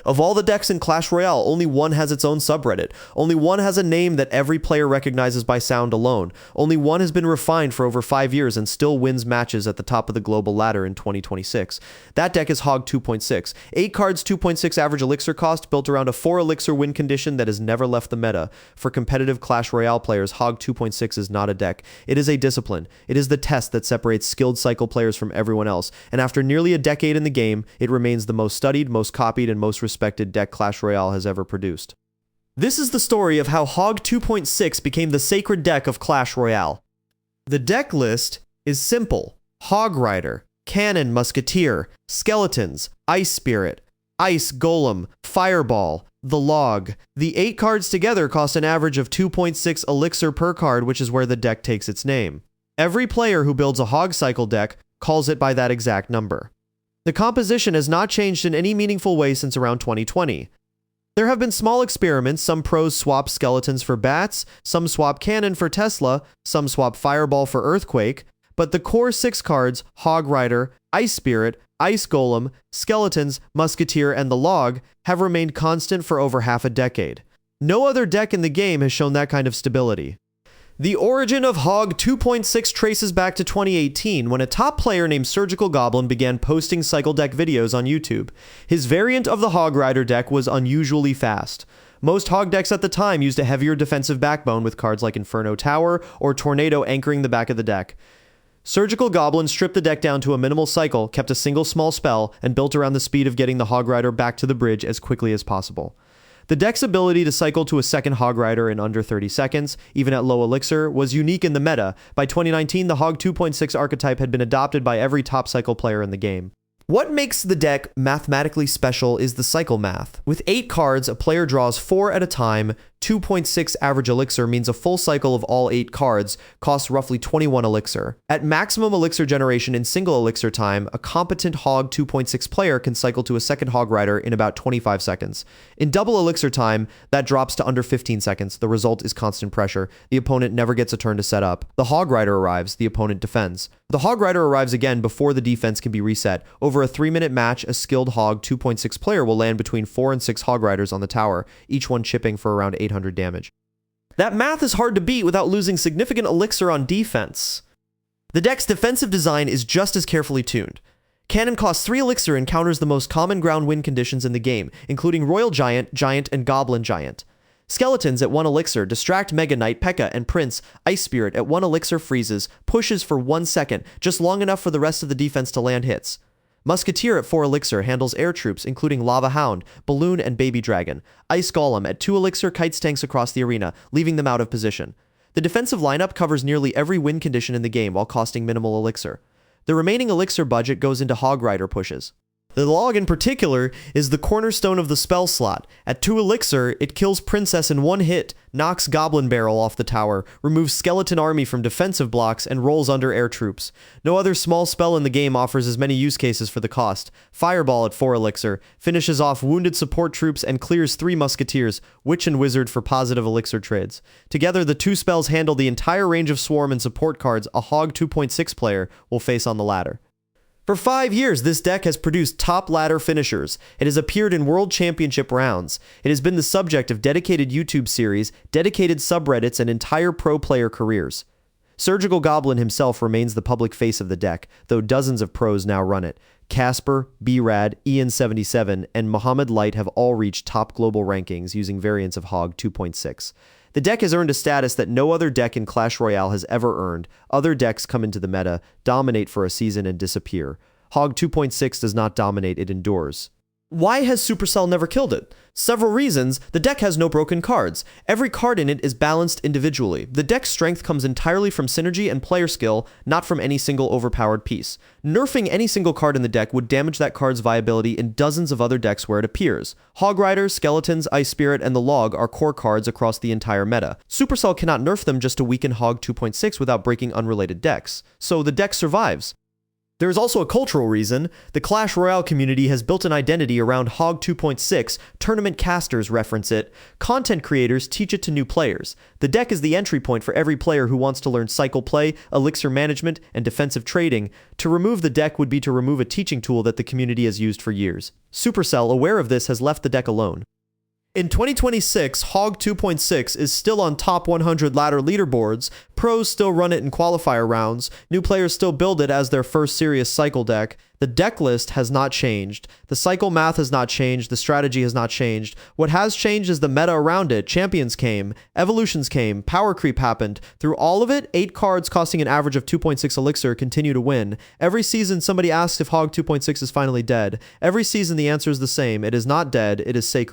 Of all the decks in Clash Royale, only one has its own subreddit. Only one has a name that every player recognizes by sound alone. Only one has been refined for over 5 years and still wins matches at the top of the global ladder in 2026. That deck is Hog 2.6. 8 cards, 2.6 average elixir cost, built around a 4 elixir win condition that has never left the meta. For competitive Clash Royale players, Hog 2.6 is not a deck. It is a discipline. It is the test that separates skilled cycle players from everyone else. And after nearly a decade in the game, it remains the most studied, most copied, and most respected deck Clash Royale has ever produced. This is the story of how Hog 2.6 became the sacred deck of Clash Royale. The deck list is simple. Hog Rider, Cannon, Musketeer, Skeletons, Ice Spirit, Ice Golem, Fireball, the Log. The 8 cards together cost an average of 2.6 elixir per card, which is where the deck takes its name. Every player who builds a Hog Cycle deck calls it by that exact number. The composition has not changed in any meaningful way since around 2020. There have been small experiments. Some pros swap Skeletons for Bats, some swap Cannon for Tesla, some swap Fireball for Earthquake, but the core 6 cards, Hog Rider, Ice Spirit, Ice Golem, Skeletons, Musketeer, and the Log, have remained constant for over half a decade. No other deck in the game has shown that kind of stability. The origin of Hog 2.6 traces back to 2018, when a top player named Surgical Goblin began posting cycle deck videos on YouTube. His variant of the Hog Rider deck was unusually fast. Most Hog decks at the time used a heavier defensive backbone with cards like Inferno Tower or Tornado anchoring the back of the deck. Surgical Goblin stripped the deck down to a minimal cycle, kept a single small spell, and built around the speed of getting the Hog Rider back to the bridge as quickly as possible. The deck's ability to cycle to a second Hog Rider in under 30 seconds, even at low elixir, was unique in the meta. By 2019, the Hog 2.6 archetype had been adopted by every top cycle player in the game. What makes the deck mathematically special is the cycle math. With 8 cards, a player draws 4 at a time. 2.6 average elixir means a full cycle of all 8 cards costs roughly 21 elixir. At maximum elixir generation in single elixir time, a competent Hog 2.6 player can cycle to a second Hog Rider in about 25 seconds. In double elixir time, that drops to under 15 seconds. The result is constant pressure. The opponent never gets a turn to set up. The Hog Rider arrives, the opponent defends. The Hog Rider arrives again before the defense can be reset. Over a 3-minute match, a skilled Hog 2.6 player will land between 4 and 6 Hog Riders on the tower, each one chipping for around 800 damage. That math is hard to beat without losing significant elixir on defense. The deck's defensive design is just as carefully tuned. Cannon costs 3 elixir and counters the most common ground win conditions in the game, including Royal Giant, Giant, and Goblin Giant. Skeletons at 1 elixir distract Mega Knight, P.E.K.K.A, and Prince. Ice Spirit at 1 elixir freezes, pushes for 1 second, just long enough for the rest of the defense to land hits. Musketeer at 4 elixir handles air troops, including Lava Hound, Balloon, and Baby Dragon. Ice Golem at 2 elixir kites tanks across the arena, leaving them out of position. The defensive lineup covers nearly every win condition in the game while costing minimal elixir. The remaining elixir budget goes into Hog Rider pushes. The Log in particular is the cornerstone of the spell slot. At 2 elixir, it kills Princess in 1 hit, knocks Goblin Barrel off the tower, removes Skeleton Army from defensive blocks, and rolls under air troops. No other small spell in the game offers as many use cases for the cost. Fireball at 4 elixir finishes off wounded support troops and clears 3 Musketeers, Witch and Wizard for positive elixir trades. Together, the 2 spells handle the entire range of swarm and support cards a Hog 2.6 player will face on the ladder. For 5 years, this deck has produced top ladder finishers. It has appeared in World Championship rounds. It has been the subject of dedicated YouTube series, dedicated subreddits, and entire pro player careers. Surgical Goblin himself remains the public face of the deck, though dozens of pros now run it. Casper, B-Rad, Ian77, and Muhammad Light have all reached top global rankings using variants of Hog 2.6. The deck has earned a status that no other deck in Clash Royale has ever earned. Other decks come into the meta, dominate for a season, and disappear. Hog 2.6 does not dominate, it endures. Why has Supercell never killed it? Several reasons. The deck has no broken cards. Every card in it is balanced individually. The deck's strength comes entirely from synergy and player skill, not from any single overpowered piece. Nerfing any single card in the deck would damage that card's viability in dozens of other decks where it appears. Hog Riders, Skeletons, Ice Spirit, and the Log are core cards across the entire meta. Supercell cannot nerf them just to weaken Hog 2.6 without breaking unrelated decks. So the deck survives. There is also a cultural reason. The Clash Royale community has built an identity around Hog 2.6. Tournament casters reference it. Content creators teach it to new players. The deck is the entry point for every player who wants to learn cycle play, elixir management, and defensive trading. To remove the deck would be to remove a teaching tool that the community has used for years. Supercell, aware of this, has left the deck alone. In 2026, Hog 2.6 is still on top 100 ladder leaderboards, pros still run it in qualifier rounds, new players still build it as their first serious cycle deck. The deck list has not changed, the cycle math has not changed, the strategy has not changed. What has changed is the meta around it. Champions came, evolutions came, power creep happened. Through all of it, 8 cards costing an average of 2.6 elixir continue to win. Every season somebody asks if Hog 2.6 is finally dead. Every season the answer is the same: it is not dead, it is sacred.